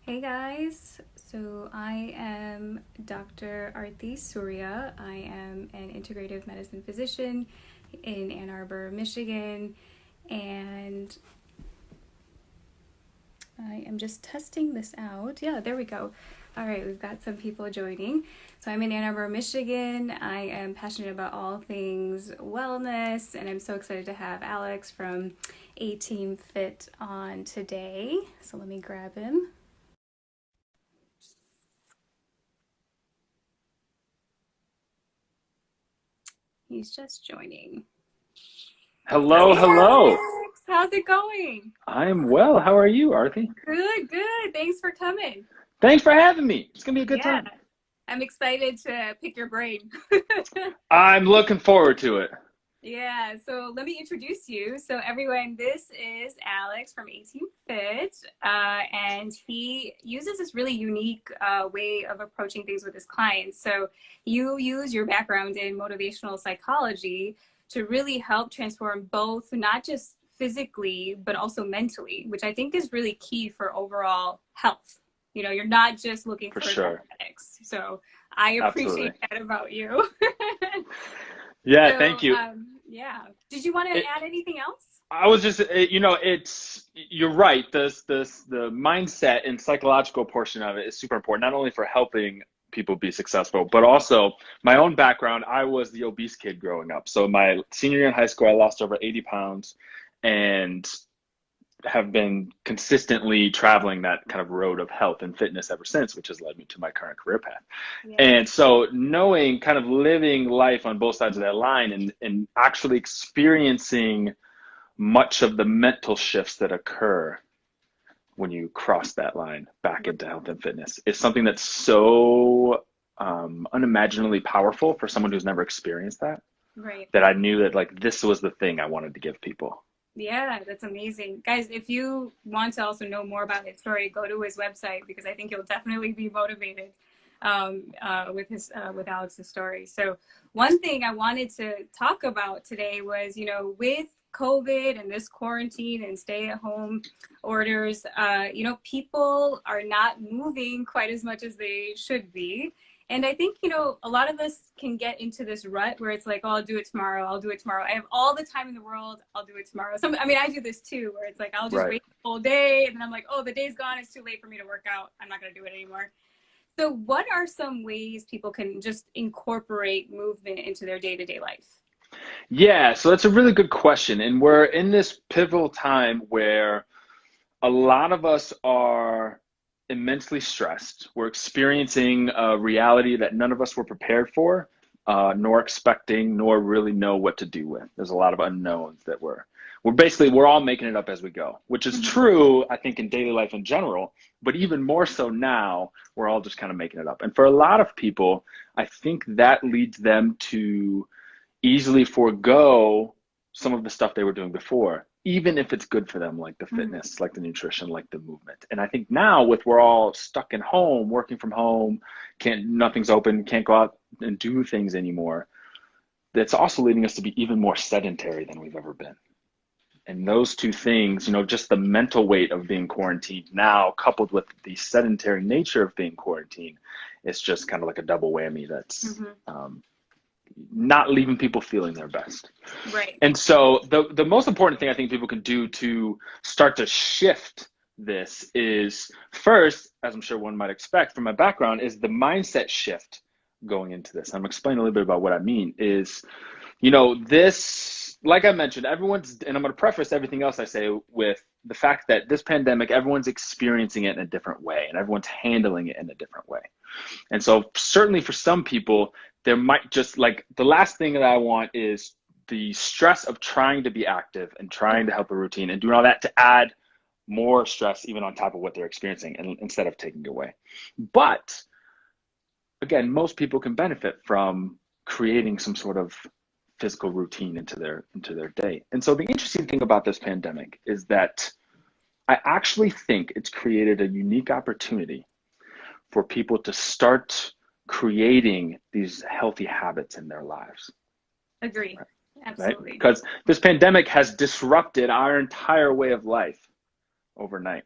Hey guys, so I am Dr. Arti Soorya. I am an integrative medicine physician in Ann Arbor, Michigan, and I am just testing this out. Yeah, there we go. All right, we've got some people joining. So I'm in Ann Arbor, Michigan. I am passionate about all things wellness, and I'm so excited to have Alex from A Team Fit on today. So let me grab him. He's just joining. Hello, Hey hello. Alex, how's it going? I'm well. How are you, Arthi? Good, good. Thanks for coming. Thanks for having me. It's gonna be a good Yeah, time. I'm excited to pick your brain. I'm looking forward to it. Yeah, so let me introduce you. So everyone, this is Alex from 18 Fit, and he uses this really unique way of approaching things with his clients. So you use your background in motivational psychology to really help transform both, not just physically, but also mentally, which I think is really key for overall health. You know, you're not just looking For for sure. cosmetics. So I appreciate Absolutely. that about you. Yeah, So, thank you. yeah. Did you want to It, add anything else? I was just, you're right. The mindset and psychological portion of it is super important, not only for helping people be successful, but also my own background. I was the obese kid growing up. So my senior year in high school, I lost over 80 pounds and have been consistently traveling that kind of road of health and fitness ever since, which has led me to my current career path. Yeah. And so knowing kind of living life on both sides of that line and actually experiencing much of the mental shifts that occur when you cross that line back into health and fitness is something that's so unimaginably powerful for someone who's never experienced that, Right. that I knew that like this was the thing I wanted to give people. Yeah, that's amazing. Guys, if you want to also know more about his story, go to his website because I think you'll definitely be motivated with Alex's story. So one thing I wanted to talk about today was, with COVID and this quarantine and stay at home orders, people are not moving quite as much as they should be. And I think, a lot of us can get into this rut where it's like, oh, I'll do it tomorrow. I'll do it tomorrow. I have all the time in the world. I'll do it tomorrow. I do this too, where it's like, I'll just Right. wait the whole day. And then I'm like, oh, the day's gone. It's too late for me to work out. I'm not going to do it anymore. So, what are some ways people can just incorporate movement into their day to day life? Yeah, so that's a really good question. And we're in this pivotal time where a lot of us are immensely stressed. We're experiencing a reality that none of us were prepared for, nor expecting, nor really know what to do with. There's a lot of unknowns that we're all making it up as we go, which is Mm-hmm. true, I think, in daily life in general, but even more so now, we're all just kind of making it up. And for a lot of people, I think that leads them to easily forego some of the stuff they were doing before, even if it's good for them, like the Mm-hmm. fitness, like the nutrition, like the movement. And I think now with we're all stuck in home, working from home, nothing's open, can't go out and do things anymore. That's also leading us to be even more sedentary than we've ever been. And those two things, just the mental weight of being quarantined now, coupled with the sedentary nature of being quarantined, it's just kind of like a double whammy that's Mm-hmm. not leaving people feeling their best. Right. And so the most important thing I think people can do to start to shift this is first, as I'm sure one might expect from my background, is the mindset shift going into this. I'm explaining a little bit about what I mean is, this, like I mentioned, and I'm going to preface everything else I say with the fact that this pandemic, everyone's experiencing it in a different way and everyone's handling it in a different way. And so certainly for some people, there might just like the last thing that I want is the stress of trying to be active and trying to help a routine and doing all that to add more stress even on top of what they're experiencing and instead of taking it away. But again, most people can benefit from creating some sort of physical routine into their day. And so the interesting thing about this pandemic is that I actually think it's created a unique opportunity for people to start creating these healthy habits in their lives, Agree. right? Absolutely. Because this pandemic has disrupted our entire way of life overnight.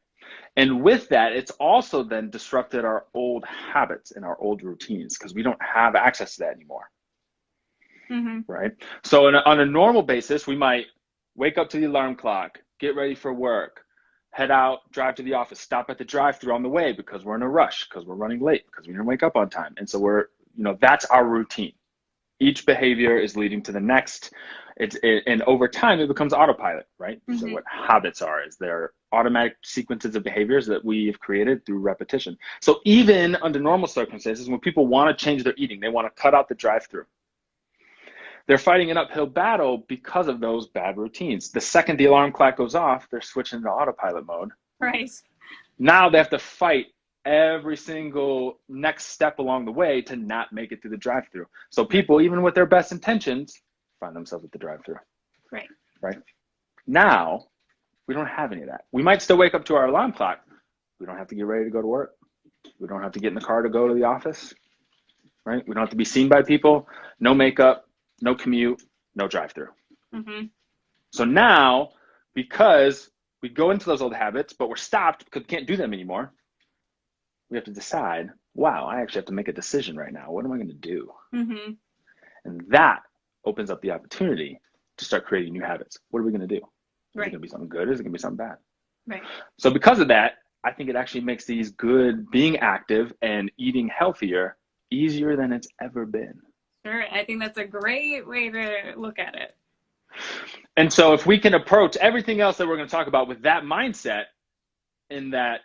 And with that, it's also then disrupted our old habits and our old routines because we don't have access to that anymore. Mm-hmm. Right? So on a normal basis, we might wake up to the alarm clock, get ready for work, head out, drive to the office, stop at the drive-thru on the way because we're in a rush, because we're running late, because we didn't wake up on time. And so that's our routine. Each behavior is leading to the next. And over time, it becomes autopilot, right? Mm-hmm. So what habits is they're automatic sequences of behaviors that we have created through repetition. So even under normal circumstances, when people want to change their eating, they want to cut out the drive-thru. They're fighting an uphill battle because of those bad routines. The second the alarm clock goes off, they're switching to autopilot mode. Right. Now they have to fight every single next step along the way to not make it through the drive-thru. So people, even with their best intentions, find themselves at the drive-thru. Right. Right. Now, we don't have any of that. We might still wake up to our alarm clock. We don't have to get ready to go to work. We don't have to get in the car to go to the office. Right. We don't have to be seen by people. No makeup. No commute, no drive-thru. Mm-hmm. So now, because we go into those old habits, but we're stopped because we can't do them anymore, we have to decide, wow, I actually have to make a decision right now. What am I going to do? Mm-hmm. And that opens up the opportunity to start creating new habits. What are we going to do? Is it going to be something good? Or is it going to be something bad? Right. So because of that, I think it actually makes these good, being active and eating healthier, easier than it's ever been. Sure. I think that's a great way to look at it. And so if we can approach everything else that we're going to talk about with that mindset, in that,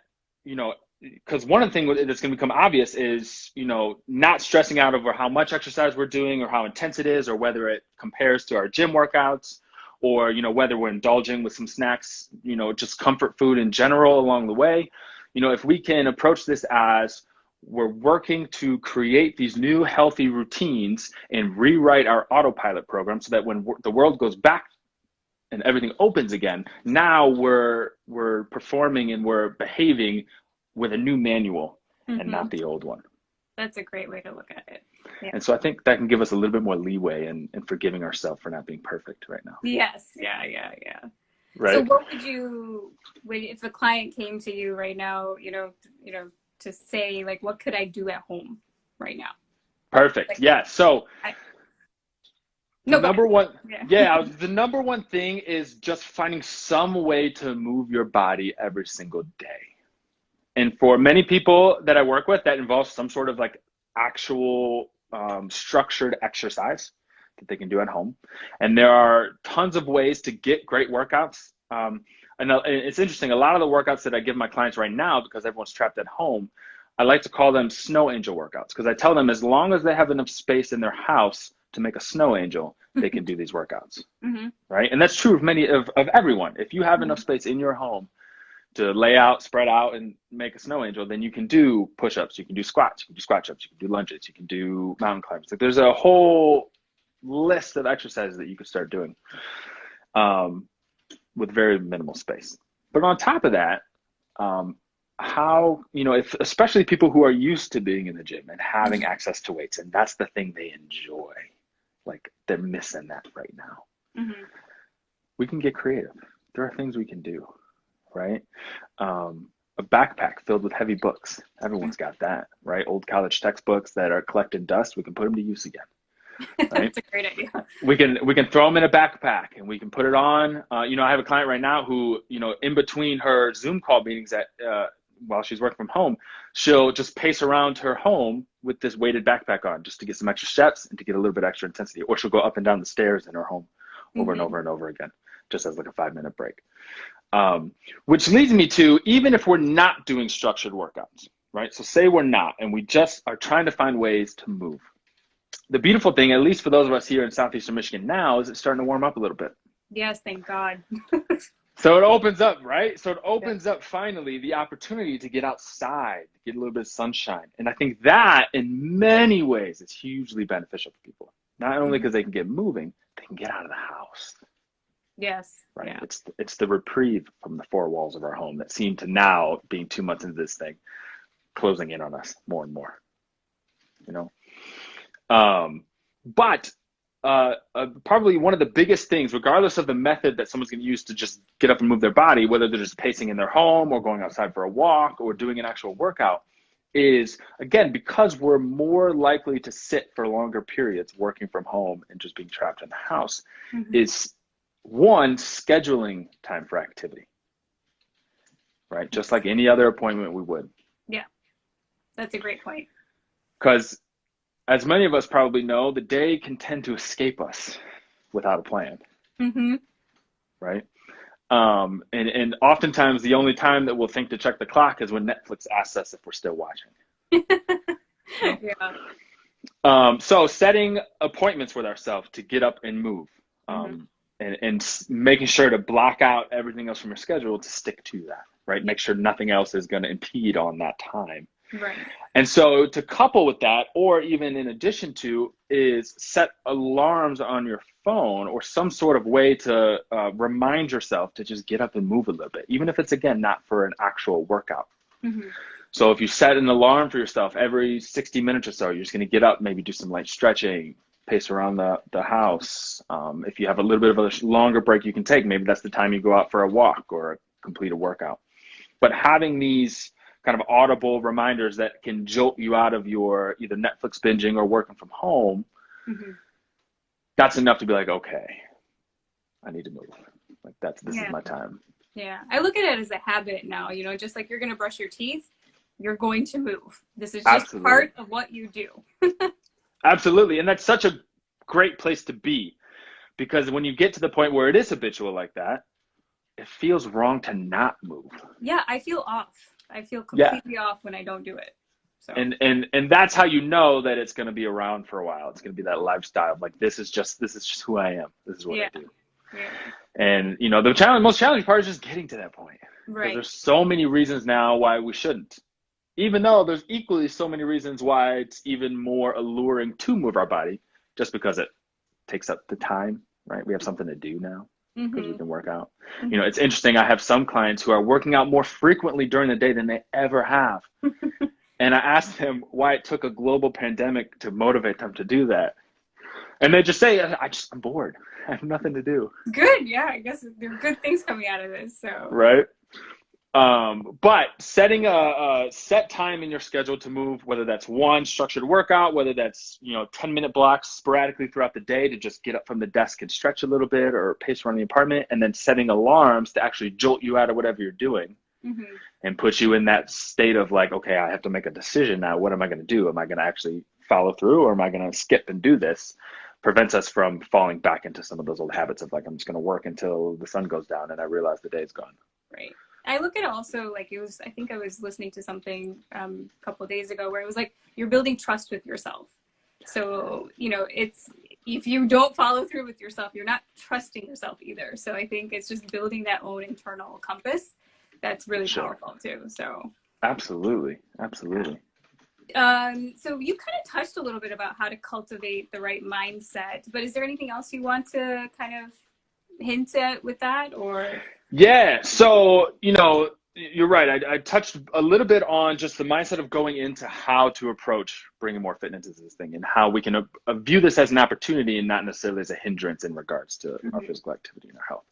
because one of the things that's going to become obvious is, not stressing out over how much exercise we're doing or how intense it is, or whether it compares to our gym workouts, or, whether we're indulging with some snacks, just comfort food in general along the way. If we can approach this as we're working to create these new healthy routines and rewrite our autopilot program so that when the world goes back and everything opens again, now we're performing and we're behaving with a new manual and not the old one. That's a great way to look at it. Yeah. And so I think that can give us a little bit more leeway in forgiving ourselves for not being perfect right now. Yes. Yeah. Right. So what would you, if a client came to you right now, to say, like, what could I do at home right now? Perfect. Like, yeah. So the number one thing is just finding some way to move your body every single day. And for many people that I work with, that involves some sort of like actual structured exercise that they can do at home. And there are tons of ways to get great workouts. And it's interesting, a lot of the workouts that I give my clients right now, because everyone's trapped at home, I like to call them snow angel workouts, because I tell them as long as they have enough space in their house to make a snow angel, they can do these workouts, right? And that's true of everyone. If you have enough space in your home to lay out, spread out, and make a snow angel, then you can do push-ups, you can do squats, you can do squat jumps, you can do lunges, you can do mountain climbs. Like, there's a whole list of exercises that you could start doing. With very minimal space. But on top of that, if especially people who are used to being in the gym and having access to weights, and that's the thing they enjoy, like they're missing that right now. We can get creative. There are things we can do, right? A backpack filled with heavy books. Everyone's got that, right? Old college textbooks that are collecting dust, we can put them to use again. Right? That's a great idea. We can throw them in a backpack and we can put it on. I have a client right now who, in between her Zoom call meetings while she's working from home, she'll just pace around her home with this weighted backpack on just to get some extra steps and to get a little bit extra intensity. Or she'll go up and down the stairs in her home over and over and over again, just as like a 5-minute break. Which leads me to, even if we're not doing structured workouts, right? So say we're not, and we just are trying to find ways to move. The beautiful thing, at least for those of us here in Southeastern Michigan now, is it's starting to warm up a little bit. Yes, thank God. So it opens up, right? So it opens up finally the opportunity to get outside, get a little bit of sunshine. And I think that in many ways is hugely beneficial for people. Not only because they can get moving, they can get out of the house. Yes. Right. Yeah. It's the reprieve from the four walls of our home that seem to now, being 2 months into this thing, closing in on us more and more. But probably one of the biggest things, regardless of the method that someone's going to use to just get up and move their body, whether they're just pacing in their home or going outside for a walk or doing an actual workout, is, again, because we're more likely to sit for longer periods working from home and just being trapped in the house, is one, scheduling time for activity, right? Just like any other appointment we would. Yeah, that's a great point. Because as many of us probably know, the day can tend to escape us without a plan, right? And oftentimes the only time that we'll think to check the clock is when Netflix asks us if we're still watching. Yeah. So setting appointments with ourselves to get up and move, and making sure to block out everything else from your schedule to stick to that, right? Make sure nothing else is going to impede on that time. Right. And so to couple with that, or even in addition to, is set alarms on your phone or some sort of way to remind yourself to just get up and move a little bit, even if it's, again, not for an actual workout. So if you set an alarm for yourself every 60 minutes or so, you're just going to get up, maybe do some light stretching, pace around the house. If you have a little bit of a longer break you can take, maybe that's the time you go out for a walk or complete a workout. But having these kind of audible reminders that can jolt you out of your either Netflix binging or working from home, that's enough to be like, okay, I need to move. Like this is my time. Yeah. I look at it as a habit now, just like you're going to brush your teeth, you're going to move. This is just part of what you do. Absolutely. And that's such a great place to be, because when you get to the point where it is habitual like that, it feels wrong to not move. Yeah, I feel off. I feel completely off when I don't do it. So. And that's how you know that it's going to be around for a while. It's going to be that lifestyle of like, this is just who I am. This is what I do. Yeah. And the most challenging part is just getting to that point. Right. There's so many reasons now why we shouldn't, even though there's equally so many reasons why it's even more alluring to move our body, just because it takes up the time, right? We have something to do now. Because we can work out. It's interesting. I have some clients who are working out more frequently during the day than they ever have. And I asked them why it took a global pandemic to motivate them to do that. And they just say, I'm bored. I have nothing to do. Good. Yeah, I guess there are good things coming out of this. So. Right. But setting a set time in your schedule to move, whether that's one structured workout, whether that's 10-minute blocks sporadically throughout the day to just get up from the desk and stretch a little bit or pace around the apartment, and then setting alarms to actually jolt you out of whatever you're doing and put you in that state of like, okay, I have to make a decision now. What am I going to do? Am I going to actually follow through, or am I going to skip and do this? Prevents us from falling back into some of those old habits of like, I'm just going to work until the sun goes down and I realize the day's gone. Right. I look at it also like I think I was listening to something a couple of days ago where it was like, you're building trust with yourself. So, it's, if you don't follow through with yourself, you're not trusting yourself either. So I think it's just building that own internal compass. That's really powerful too. So. Absolutely. So you kind of touched a little bit about how to cultivate the right mindset, but is there anything else you want to kind of hint at with that, or? Yeah. So, you're right. I touched a little bit on just the mindset of going into how to approach bringing more fitness into this thing and how we can view this as an opportunity and not necessarily as a hindrance in regards to our physical activity and our health.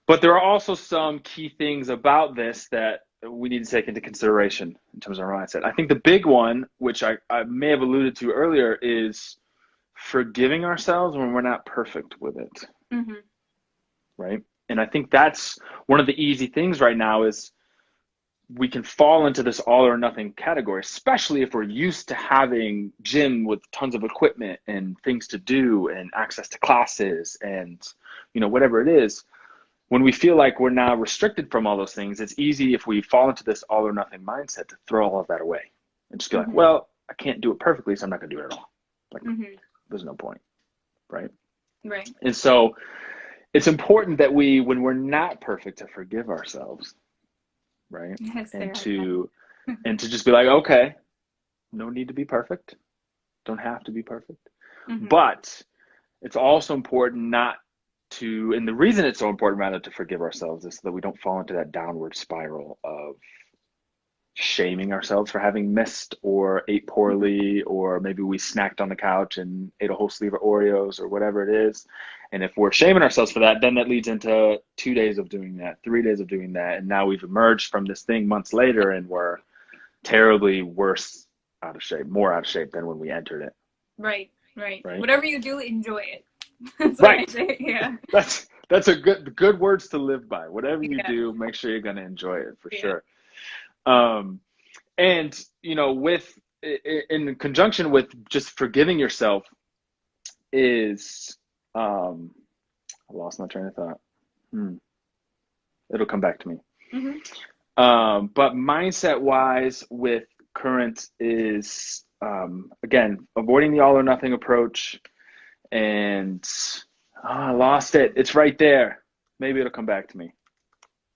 But there are also some key things about this that we need to take into consideration in terms of our mindset. I think the big one, which I may have alluded to earlier, is forgiving ourselves when we're not perfect with it. Right? And I think that's one of the easy things right now is we can fall into this all or nothing category, especially if we're used to having gym with tons of equipment and things to do and access to classes and, whatever it is. When we feel like we're now restricted from all those things, it's easy if we fall into this all or nothing mindset to throw all of that away and just be like, well, I can't do it perfectly, so I'm not going to do it at all. Like, there's no point, right? Right. And so it's important that when we're not perfect, to forgive ourselves, right? Yes, and to just be like, okay, no need to be perfect. Don't have to be perfect. But it's also important not to, and the reason it's so important rather to forgive ourselves is so that we don't fall into that downward spiral of shaming ourselves for having missed or ate poorly, or maybe we snacked on the couch and ate a whole sleeve of Oreos or whatever it is. And if we're shaming ourselves for that, then that leads into 2 days of doing that, 3 days of doing that. And now we've emerged from this thing months later and we're terribly worse out of shape, more out of shape than when we entered it. Right, right. Right? Whatever you do, enjoy it. That's right. what I say. Yeah. That's a good words to live by. Whatever you Yeah. do, make sure you're going to enjoy it for Yeah. sure. And with in conjunction with just forgiving yourself is I lost my train of thought. It'll come back to me. But mindset wise with current is again, avoiding the all or nothing approach. And I lost it. It's right there. Maybe it'll come back to me.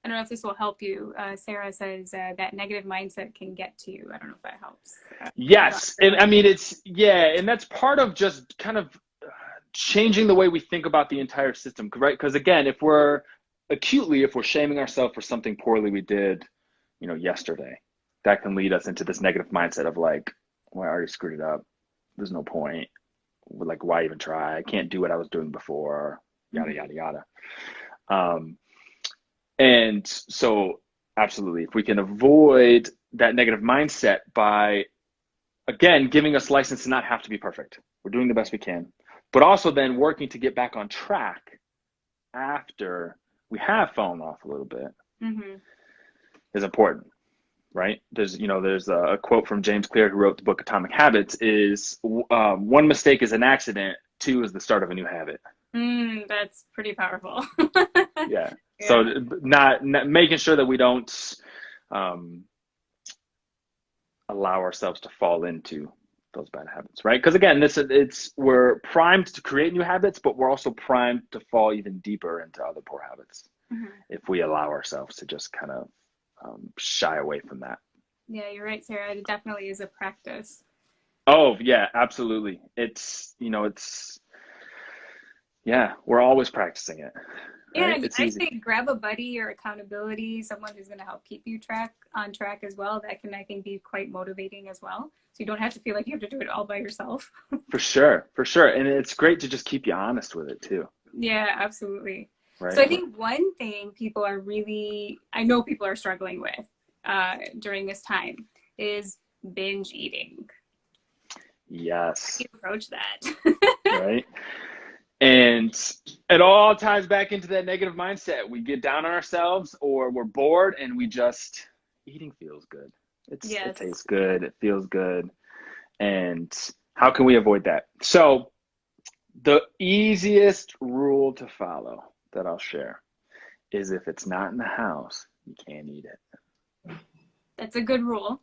I don't know if this will help you. Sarah says that negative mindset can get to you. I don't know if that helps. Yes. And I mean, and that's part of just kind of changing the way we think about the entire system, right? Because again, if we're shaming ourselves for something poorly we did, yesterday, that can lead us into this negative mindset of like, well, I already screwed it up. There's no point. Like, why even try? I can't do what I was doing before, yada, yada, yada. And so absolutely, if we can avoid that negative mindset by, again, giving us license to not have to be perfect. We're doing the best we can, but also then working to get back on track after we have fallen off a little bit is important. Right? There's a quote from James Clear, who wrote the book Atomic Habits, is one mistake is an accident, 2 is the start of a new habit. That's pretty powerful. Yeah. So not making sure that we don't allow ourselves to fall into those bad habits, right? Because again, we're primed to create new habits, but we're also primed to fall even deeper into other poor habits if we allow ourselves to just kind of shy away from that. Yeah, you're right, Sarah. It definitely is a practice. Oh yeah, absolutely. We're always practicing it. Yeah, Right? and It's I easy. say grab a buddy or accountability, someone who's going to help keep you on track as well. That can, I think, be quite motivating as well. So you don't have to feel like you have to do it all by yourself. For sure. And it's great to just keep you honest with it too. Yeah, absolutely. Right. So I think one thing I know people are struggling with during this time is binge eating. Yes. How do you approach that? Right. And it all ties back into that negative mindset. We get down on ourselves or we're bored and eating feels good. It tastes good. It feels good. And how can we avoid that? So the easiest rule to follow that I'll share is if it's not in the house, you can't eat it. That's a good rule.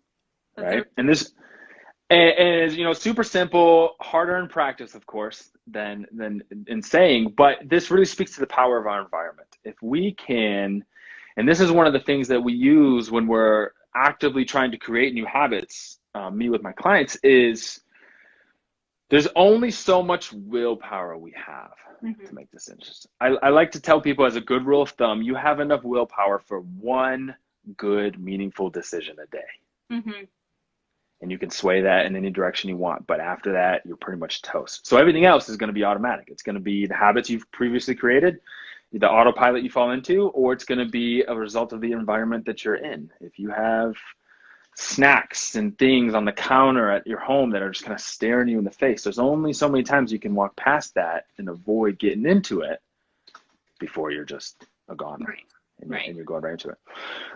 Right? And it's super simple, harder in practice, of course, than in saying, but this really speaks to the power of our environment. If we can, and this is one of the things that we use when we're actively trying to create new habits, me with my clients, is there's only so much willpower we have to make this interesting. I like to tell people, as a good rule of thumb, you have enough willpower for one good, meaningful decision a day. And you can sway that in any direction you want. But after that, you're pretty much toast. So everything else is going to be automatic. It's going to be the habits you've previously created, the autopilot you fall into, or it's going to be a result of the environment that you're in. If you have snacks and things on the counter at your home that are just kind of staring you in the face, there's only so many times you can walk past that and avoid getting into it before you're just a goner. Right. And you're going right into it.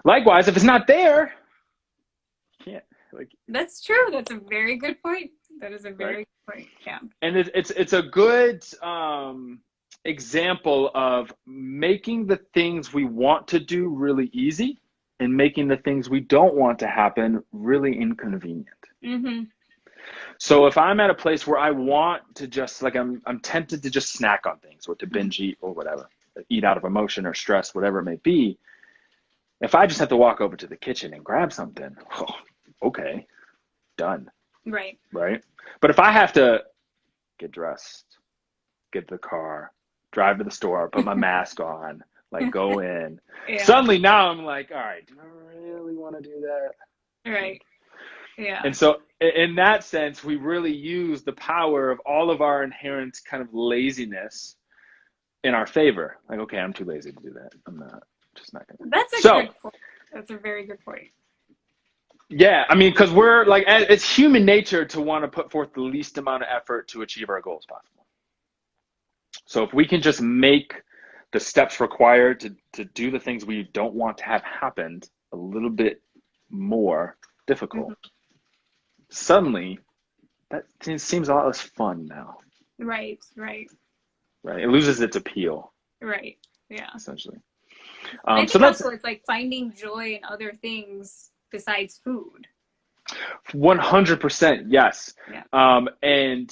Likewise, if it's not there, you can't. That's true. That's a very good point. That is a very good point. Yeah. And it's a good example of making the things we want to do really easy and making the things we don't want to happen really inconvenient. So if I'm at a place where I want to just I'm tempted to just snack on things or to binge eat or whatever, eat out of emotion or stress, whatever it may be, if I just have to walk over to the kitchen and grab something, okay, done. Right. But if I have to get dressed, get the car, drive to the store, put my mask on, go in, suddenly now I'm like, all right, do I really want to do that? Right. Yeah. And so in that sense, we really use the power of all of our inherent kind of laziness in our favor. Like, okay, I'm too lazy to do that. I'm not, just not gonna. That's a So good point. That's a very good point. yeah, I mean, because we're like, it's human nature to want to put forth the least amount of effort to achieve our goals possible. So if we can just make the steps required to do the things we don't want to have happened a little bit more difficult, Hmm. suddenly that seems a lot less fun now, Right. Right. right? It loses its appeal, Right. Yeah. essentially. And I So think that's also it's like finding joy in other things besides food. 100% yes. Yeah. And,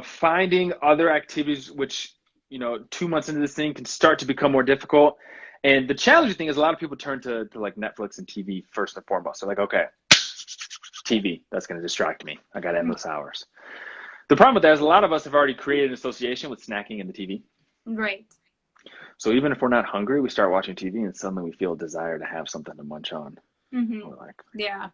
finding other activities which, 2 months into this thing can start to become more difficult. And the challenging thing is a lot of people turn to like Netflix and TV first and foremost. They're like, okay, TV, that's going to distract me. I got endless hours. The problem with that is a lot of us have already created an association with snacking and the TV. Right. So even if we're not hungry, we start watching TV and suddenly we feel a desire to have something to munch on. Hmm. We're like, Yeah.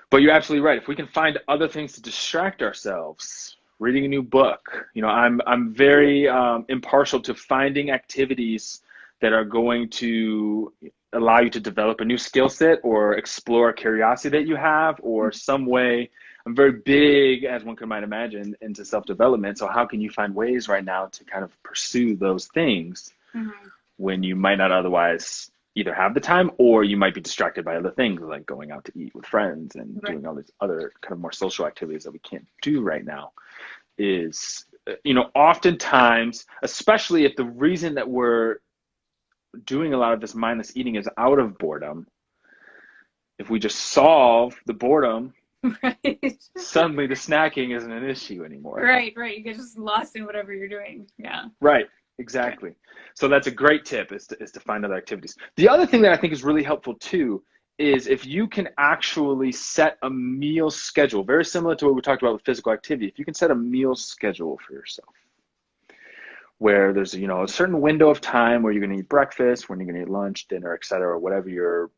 but you're absolutely right. If we can find other things to distract ourselves, reading a new book, I'm very impartial to finding activities that are going to allow you to develop a new skill set or explore a curiosity that you have or some way. I'm very big, as one might imagine, into self-development. So how can you find ways right now to kind of pursue those things Hmm. when you might not otherwise either have the time or you might be distracted by other things like going out to eat with friends and Right. doing all these other kind of more social activities that we can't do right now is oftentimes, especially if the reason that we're doing a lot of this mindless eating is out of boredom, if we just solve the boredom, Right. suddenly the snacking isn't an issue anymore. Right. Right. You get just lost in whatever you're doing. Yeah. Right. Yeah. Exactly. So that's a great tip is to find other activities. The other thing that I think is really helpful too is if you can actually set a meal schedule, very similar to what we talked about with physical activity. If you can set a meal schedule for yourself where there's a certain window of time where you're going to eat breakfast, when you're going to eat lunch, dinner, et cetera, or whatever your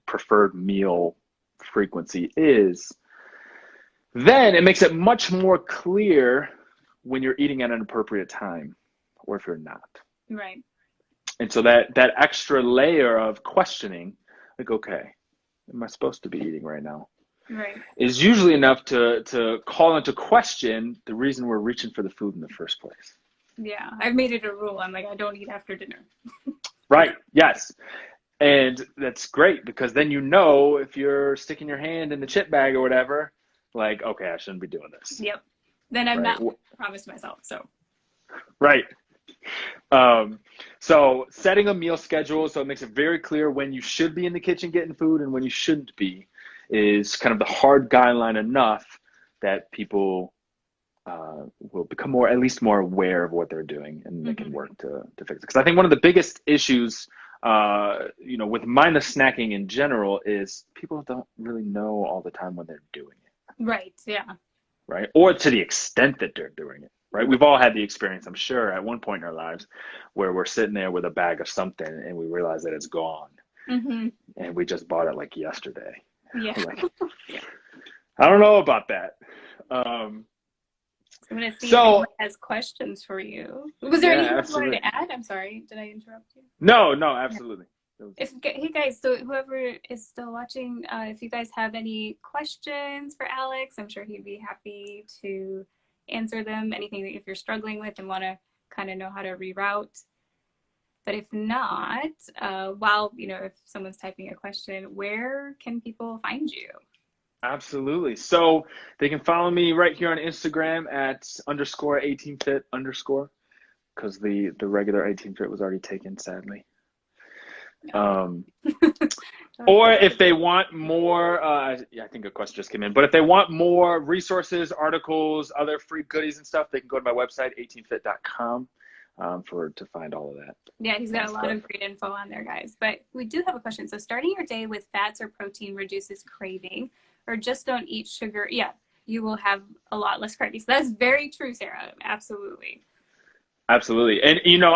preferred meal frequency is, then it makes it much more clear when you're eating at an appropriate time or if you're not. Right. And so that extra layer of questioning, like, okay, am I supposed to be eating right now? Right. Is usually enough to call into question the reason we're reaching for the food in the first place. Yeah. I've made it a rule. I'm like, I don't eat after dinner. Right. Yes. And that's great because then if you're sticking your hand in the chip bag or whatever, like, okay, I shouldn't be doing this. Yep. Then I'm Right. not promised myself. So. Right. So setting a meal schedule so it makes it very clear when you should be in the kitchen getting food and when you shouldn't be is kind of the hard guideline enough that people will become at least more aware of what they're doing and they can Hmm. work to fix it. Because I think one of the biggest issues, with mindless snacking in general is people don't really know all the time when they're doing it, Right. Yeah. right? Or to the extent that they're doing it, right? We've all had the experience, I'm sure, at one point in our lives where we're sitting there with a bag of something and we realize that it's gone Hmm. and we just bought it like yesterday. Yeah. Like, Yeah. I don't know about that. Um, I'm gonna see if anyone so has questions for you. Was there yeah, anything else you wanted absolutely. to add? I'm sorry, did I interrupt you? No, absolutely. Hey guys, so whoever is still watching, if you guys have any questions for Alex, I'm sure he'd be happy to answer them. Anything that if you're struggling with and want to kind of know how to reroute. But if not, if someone's typing a question, where can people find you? Absolutely. So they can follow me right here on Instagram at _ 18fit _ because the regular 18fit was already taken, sadly. Oh. Um, or if they want more, I think a question just came in, but if they want more resources, articles, other free goodies and stuff, they can go to my website, 18fit.com, to find all of that. Yeah, he's got a lot Stuff. of great info on there, guys. But we do have a question. So starting your day with fats or protein reduces craving, or just don't eat sugar. Yeah, you will have a lot less cravings. So that's very true, Sarah. Absolutely. Absolutely. And you know,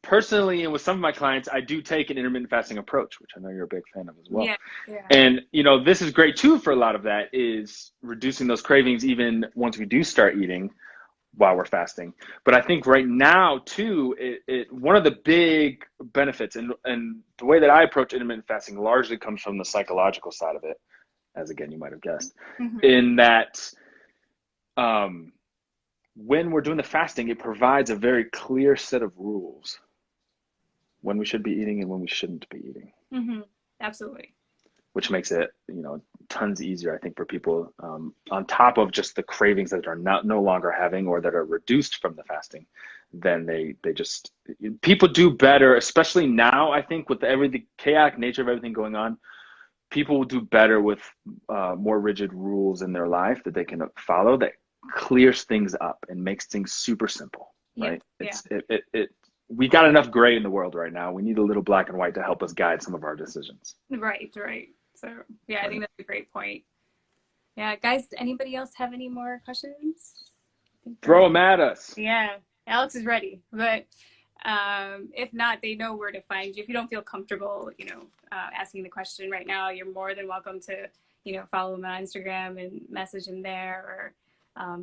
personally, and with some of my clients, I do take an intermittent fasting approach, which I know you're a big fan of as well. Yeah, yeah. And you know, this is great too for a lot of that is reducing those cravings even once we do start eating while we're fasting. But I think right now too, one of the big benefits and the way that I approach intermittent fasting largely comes from the psychological side of it, as again you might have guessed, Hmm. in that um, when we're doing the fasting, it provides a very clear set of rules when we should be eating and when we shouldn't be eating, Hmm. Absolutely. which makes it, you know, tons easier, I think, for people on top of just the cravings that are not no longer having or that are reduced from the fasting. Then they just people do better, especially now. I think with the chaotic nature of everything going on, people will do better with more rigid rules in their life that they can follow that clears things up and makes things super simple, Yeah, right? yeah. We got enough gray in the world right now. We need a little black and white to help us guide some of our decisions. Right, right. So yeah, I think Right. that's a great point. Yeah, guys, anybody else have any more questions? I think Throw we're, them at us. yeah, Alex is ready, but if not, they know where to find you. If you don't feel comfortable, asking the question right now, you're more than welcome to, follow him on Instagram and message him there or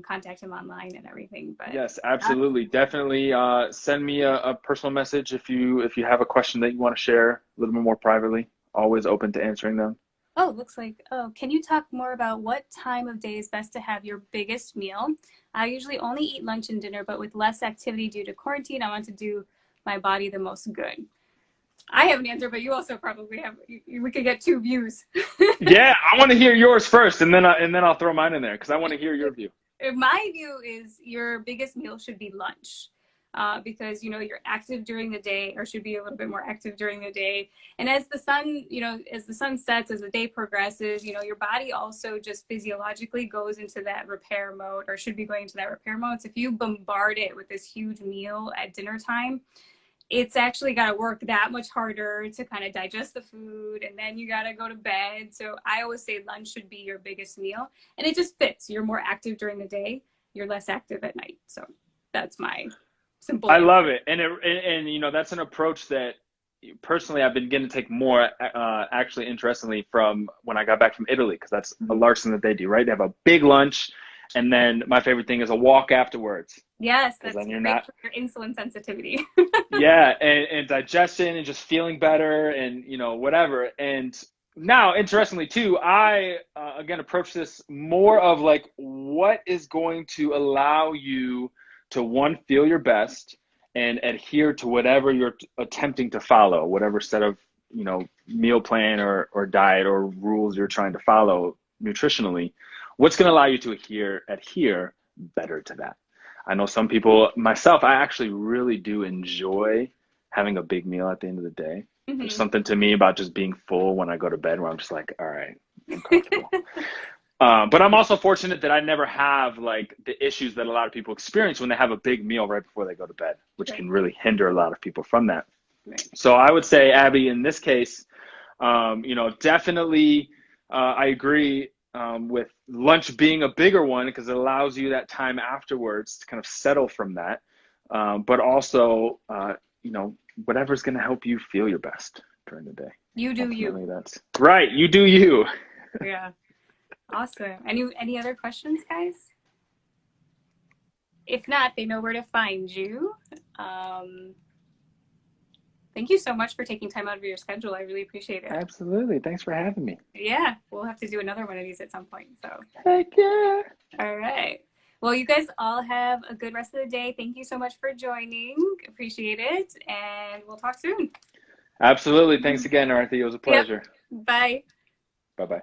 contact him online and everything. But Yes, absolutely. Definitely send me a personal message if you have a question that you want to share a little bit more privately. Always open to answering them. oh, looks like, oh, can you talk more about what time of day is best to have your biggest meal? I usually only eat lunch and dinner, but with less activity due to quarantine, I want to do my body the most good. I have an answer, but you also probably have, we could get two views. Yeah, I want to hear yours first, and then I'll throw mine in there because I want to hear your view. My view is your biggest meal should be lunch. Because you're active during the day or should be a little bit more active during the day, and as the sun sets, as the day progresses, your body also just physiologically goes into that repair mode or should be going into that repair mode. So if you bombard it with this huge meal at dinner time, it's actually got to work that much harder to kind of digest the food, and then you got to go to bed. So I always say lunch should be your biggest meal, and it just fits. You're more active during the day, you're less active at night. So that's my simple I answer. love it, and you know that's an approach that personally I've been beginning to take more. Actually, interestingly, from when I got back from Italy, because that's a Mhm. large thing that they do, right? They have a big lunch, and then my favorite thing is a walk afterwards, Yes, because that's then you're great not, for your insulin sensitivity. yeah, and digestion and just feeling better, and you know whatever. And now, interestingly too, I again approach this more of like what is going to allow you to one feel your best and adhere to whatever you're attempting to follow, whatever set of meal plan or diet or rules you're trying to follow nutritionally. What's going to allow you to adhere better to that? I know some people, myself, I actually really do enjoy having a big meal at the end of the day. There's Hmm. something to me about just being full when I go to bed where I'm just like, all right, I'm comfortable. But I'm also fortunate that I never have like the issues that a lot of people experience when they have a big meal right before they go to bed, which Right, can really hinder a lot of people from that. right. So I would say, Abby, in this case, definitely, I agree with lunch being a bigger one because it allows you that time afterwards to kind of settle from that. But also, whatever's going to help you feel your best during the day. You do you. Ultimately, that's right. You do you. Yeah. Awesome. Any other questions, guys? If not, they know where to find you. Um, Thank you so much for taking time out of your schedule. I really appreciate it. Absolutely. Thanks for having me. Yeah, we'll have to do another one of these at some point. So, Heck yeah. all right. Well, you guys all have a good rest of the day. Thank you so much for joining. Appreciate it. And we'll talk soon. Absolutely. Thanks again, Arthur. It was a Yep. pleasure. Bye. Bye bye.